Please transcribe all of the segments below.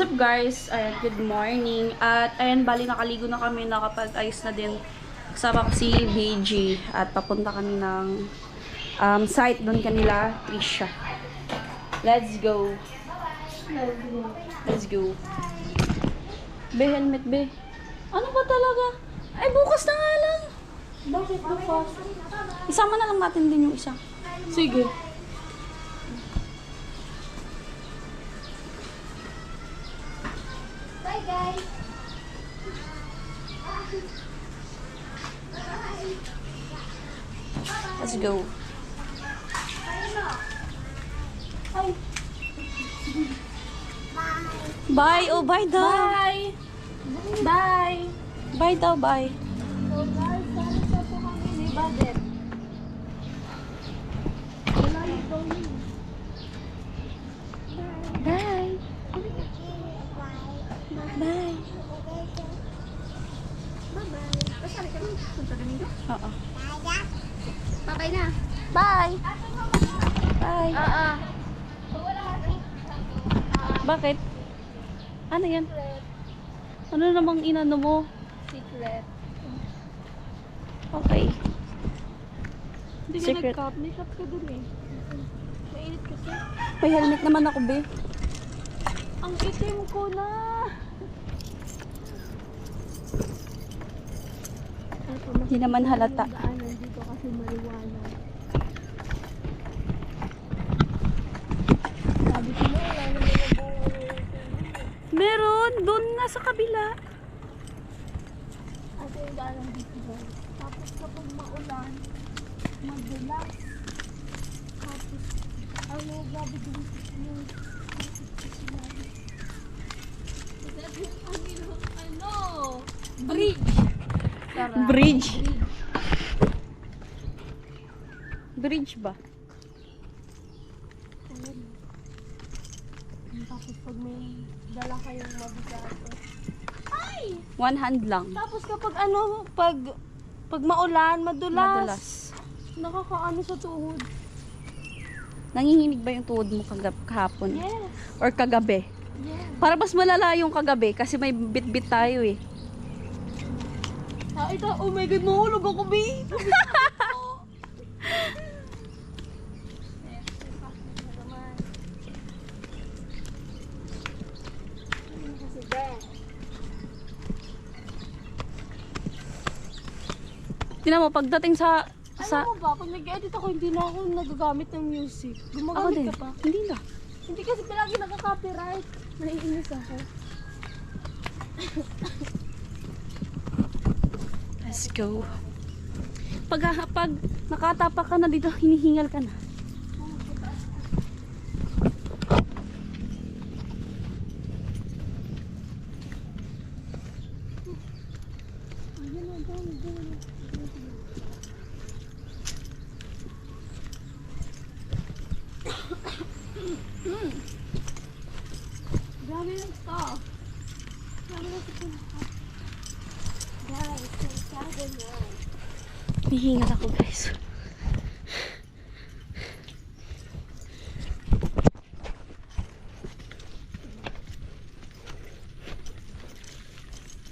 What's up guys? Ayan, good morning. At ayan, bali nakaligo na kami, nakapag-ayos na din. Kasama ko si BG at papunta kami ng site doon kanila, Trisha. Let's go. Let's go. Be, helmet be. Ano ba talaga? Ay, bukas na nga lang. Bakit bukas? Isama na lang natin din yung isa. Sige. Bye guys. Let's go. Bye. Bye. Oh, bye daw. Bye. Bye. Bye daw, bye. So guys, sana sa po kami ni Badet. Wala yung going. Bye. Bye. Bye-bye. Basta rin kami. Punta kami doon. Oo. Bye-bye na. Bye. Bye. Bakit? Ano yan? Ano namang inano mo? Secret. Okay. Hindi ka Secret. nag-cup. May cup ka dun eh. Mainit kasi. May helmet naman ako, be. Ang itim ko na. Hindi naman halata. Daanan dito kasi maliwanag. Sabi ko na, wala naman yung buwan. Meron. Doon nga sa kabila. Ito yung daanan dito. Tapos kapag maulan, madulas. Tapos, ano, grabe din yung ano, bridge. Bridge. Bridge ba? Tapos pag may dala kayong mabigat. Ay! One hand lang. Tapos kapag ano, pag maulan, madulas. Madalas. Nakakaano sa tuhod. Nanginginig ba yung tuhod mo kahapon? Yes. Or kagabi? Yes. Para mas malala yung kagabi kasi may bit-bit tayo eh. Ah, ito, oh my God, mahulog ako, babe. Tingnan mo, pagdating sa... Alam mo ba, pag nag-edit ako, hindi na ako nagagamit ng music. Ako Gumagamit din. ka pa? Hindi na. Hindi kasi palagi naka-copyright. Naiinis ako. Let's go. Pag nakatapa ka na dito, hinihingal ka na. Grabe yung stuff. Grabe yung stuff. Guys, sabi mo. Hinihingal ako, guys.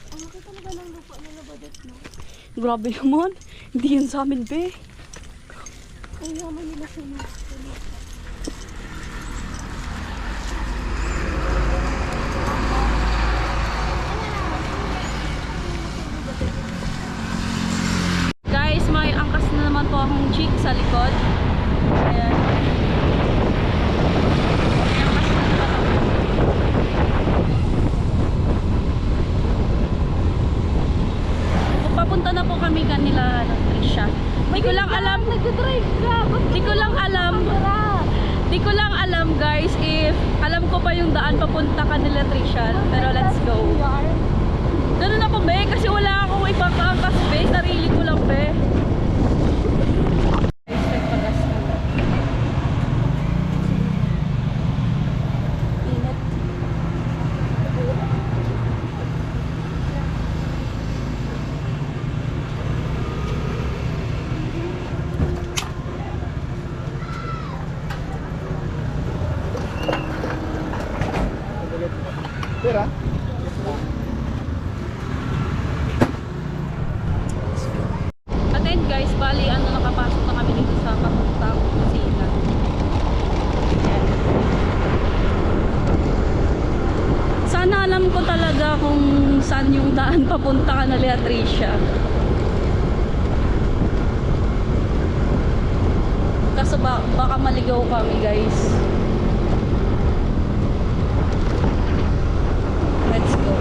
Ang laki talaga ng lupa nila Badet, no? Grabe naman. Hindi yan sa amin, be. Ang yaman nila sa lupa. Guys, may angkas na naman po akong chick sa likod. Ayan. May angkas na naman ako. Papunta na po kami kanila, Trisha. Di ko lang alam. Nag-drive ka! Di ko lang alam. Di ko lang alam, guys, if alam ko pa yung daan papunta kanila, Trisha. Pero let's go. Ganun na po, be. Kasi wala akong ibang kaangkas, be. Sarili ko lang, be. Expect pagas na. Init. Saan papunta ka na, Leatricia? Kaso baka maligaw kami, guys. Let's go.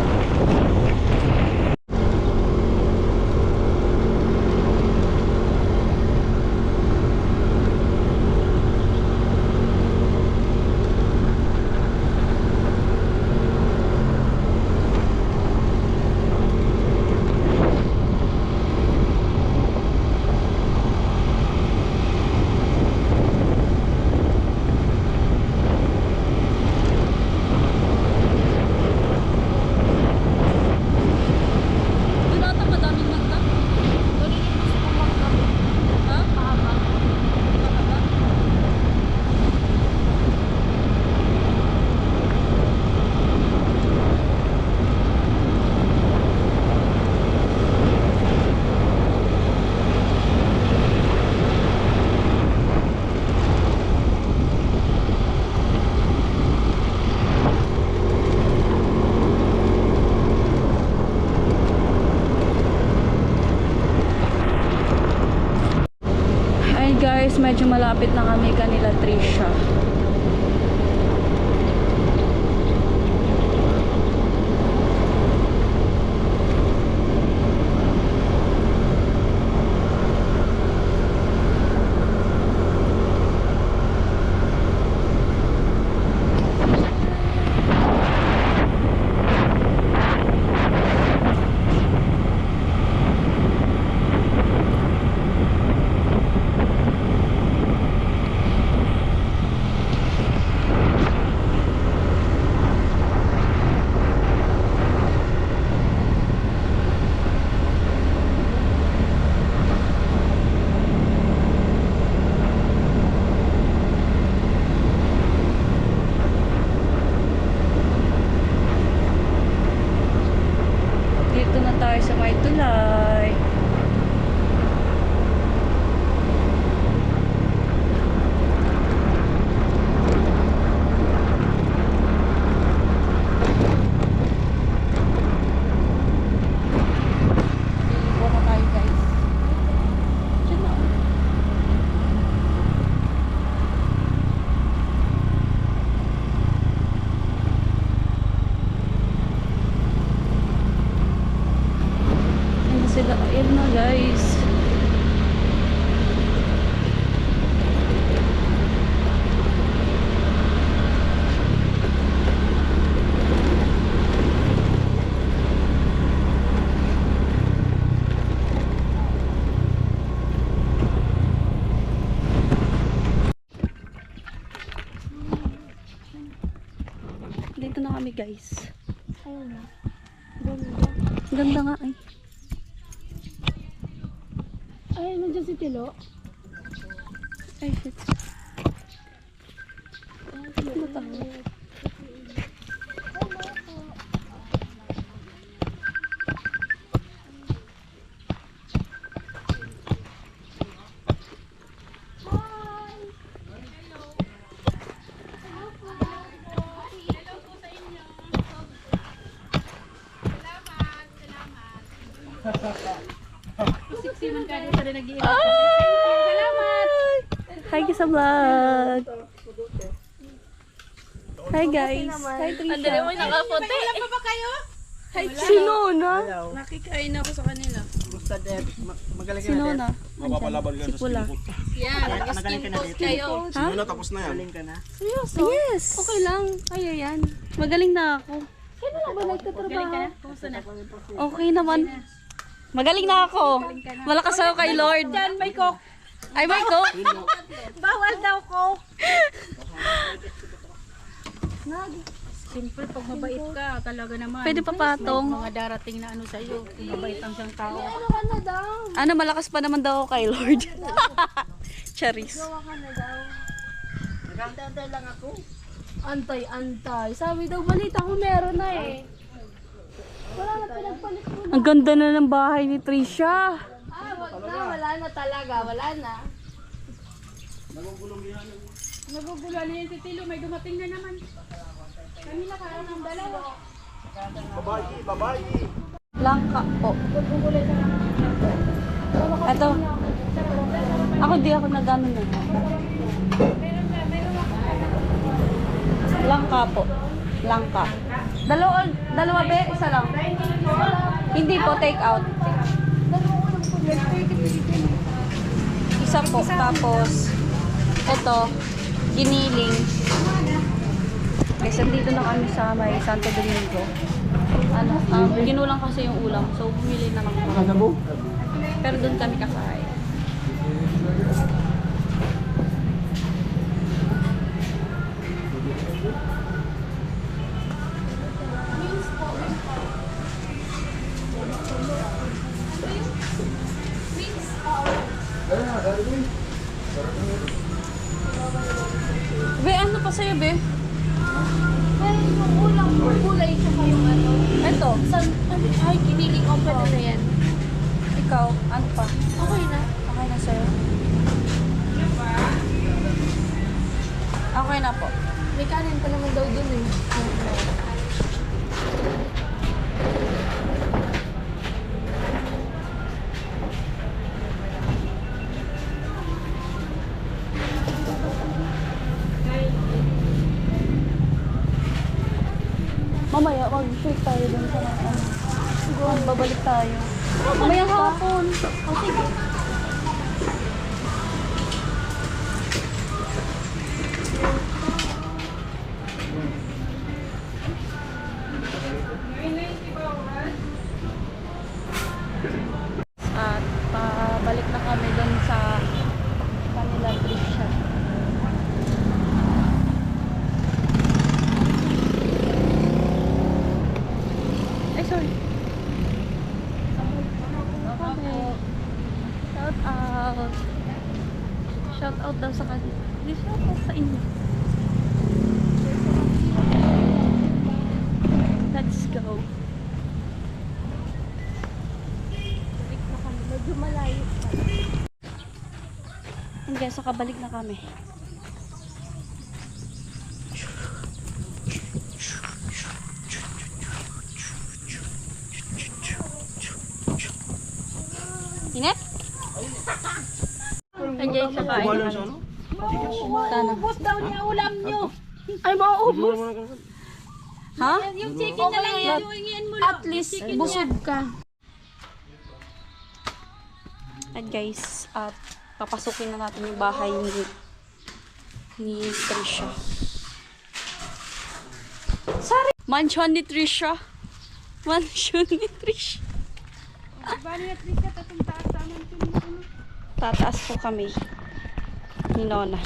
Doon ata madaming magda. Doon yung mas pumakap. Ha? Mahaba. Mahaba? Ay guys, medyo malapit na kami kanila Trisha. Dito na tayo sa may tulay. Iibo na tayo guys. Diyan na. Ayan na sila. Ayan na guys. Dito na kami guys. Ayun na. Ganda. Ganda nga ay. Ay, nandiyan si Tilo. Ay shit. Ano to? Hi sa vlog. Hi guys. Hi Trisha. Andali mo nakapunti. Si Nona. Nakikain ako sa kanila. Magaling Si Nona. Mapapalaban ka Si sa Pula. skin Yan, nag-skin post kayo. Ha? Ano, tapos na yan. Galing ka na. Seryoso? Yes. Okay lang. Kaya yan. Magaling na ako. Sino na ba nagtatrabaho? Kumusta na? Okay naman. Magaling na ako. Malakas ako kay Lord. Yan, may coke. Ay, may coke. Bawal daw coke. Siyempre, pag mabait ka, talaga naman. Pwede pa patong. May mga darating na ano sa'yo. Kung mabait ang siyang tao. Ano ka na daw? Ano, malakas pa naman daw ako kay Lord. Charis. Gawa ka na daw. Nagantay lang ako. Antay. Sabi daw, balita ko meron na eh. Wala na pinagpalit mo. Ang ganda na ng bahay ni Trisha. Wag na. Wala na talaga. Wala na. Nagugulo na yung titilo. May dumating na naman. Kanina karoon ng dalawa. Babae. Langka po. Ito. Di ako nagano na. Langka po. Langka. Dalawa be? Isa lang. Hindi po, take out. Isa po. Tapos, ito, giniling. Guys, andito na kami sa may Santo Domingo. Ginulang kasi yung ulam. So, bumili na lang po. Pero doon kami kakain. Be, ano pa sa'yo, be? Ay, yung ulam, kulay siya yung ano. Ito. Ay, kiniling ko pa na yan. Ikaw, ano pa? Okay na. Okay na sa'yo? Okay na po. May kanin pa naman daw dun eh. Mamaya, mag-shake tayo dun sa mga. Siguro, babalik tayo. Mamaya hapon. O, sige. At pabalik na kami dun sa kanila Trisha. Ay, sorry. Okay. Shout out. Shout out daw sa kanila. Hindi shout out sa inyo. Let's go. Medyo malayo pa. And guys, so kabalik na kami. Init? Andiyan siya kain. Wala siya, ano? Sana. Ubus daw niya ulam nyo. Ay, mauubos. Ha? Yung chicken na lang yan, huwingin mo lang. At least, busog ka. At guys, at papasukin na natin yung bahay ni Trisha. Sorry! Mansion ni Trisha. Mansion ni Trisha. Bali at least tatong taas sa amin. Tataas po kami ni Nona.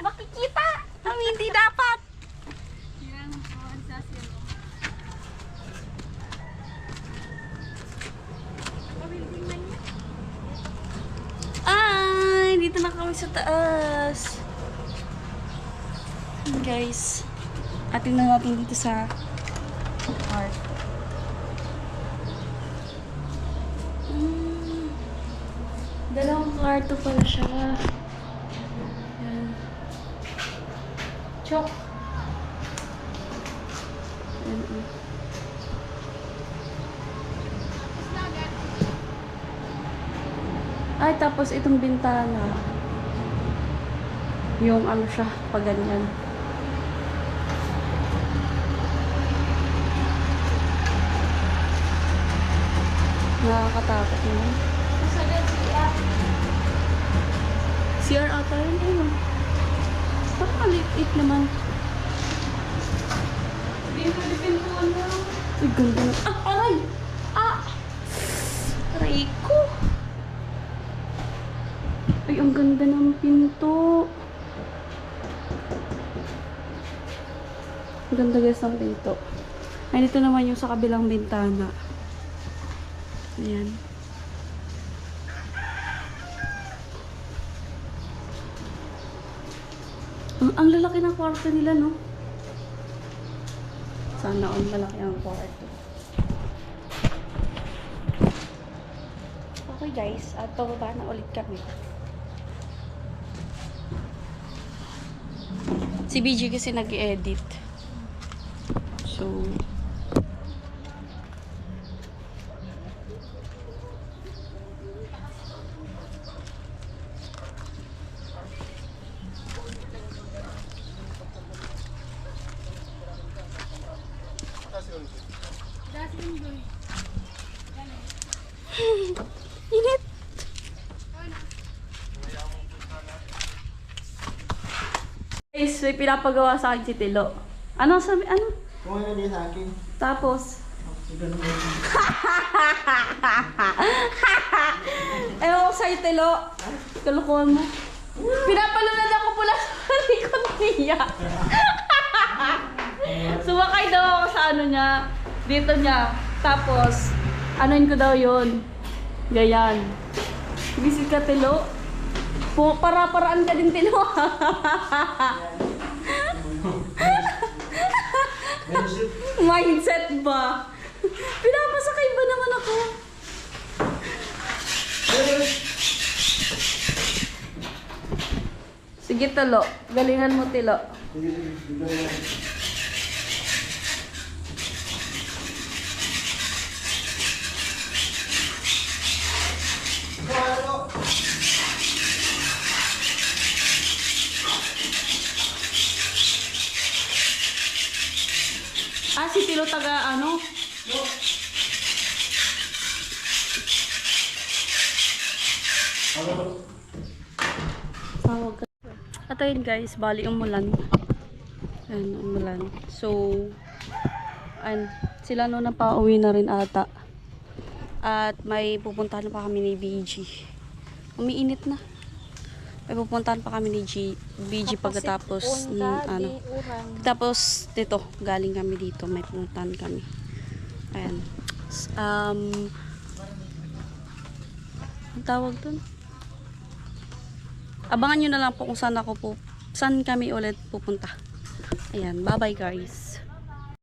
Makikita! Ang hindi dapat! Ay, dito na kami sa taas. Guys, atin na natin dito sa park. Dalawang kwarto pala siya. Yan. Chok. Yan. Ay, tapos itong bintana. Yung ano siya, pag ganyan. Nakakatakot naman. CR ata yun. Ayun. Parang maliit naman. Uy, ganda na. Ah! Aray! Ah! Aray ko! Ay, ang ganda ng pinto. Ang ganda guys ng pinto. Ay, dito naman yung sa kabilang bintana. Ayan. Ang lalaki ng kwarto nila, no? Sana ang malaki ang kwarto. Okay guys, at pababa na ulit kami. Si BG kasi nag-edit. So, init. Guys, may pinapagawa sa akin si Tilo. Ano sabi? Ano? Kung ano din sa akin. Tapos, Ganun mo. ewan ko sa'yo, Tilo. Kalukuhan mo. Pinapalunod ako pula sa likod niya. Sumakay daw ako sa ano niya. Dito niya. Tapos, anuin ko daw yun. Ganyan. Visit ka, Tilo. Para-paraan ka din, Tilo. Mindset ba? Pinapasakay ba naman ako? Sige, Tilo. Galingan mo, Tilo. Ah, si Tilo taga ano? Tawag ka. At ayun guys, bali umulan. Ayun, umulan. So, ayun, sila no na pauwi na rin ata. At may pupuntahan pa kami ni BG. Umiinit na. May pupuntahan pa kami ni BG pagkatapos ano. Tapos dito, galing kami dito, may pupuntahan kami. Ayan. Ang tawag dun? Abangan nyo na lang po kung saan kami ulit pupunta. Ayan, bye bye guys.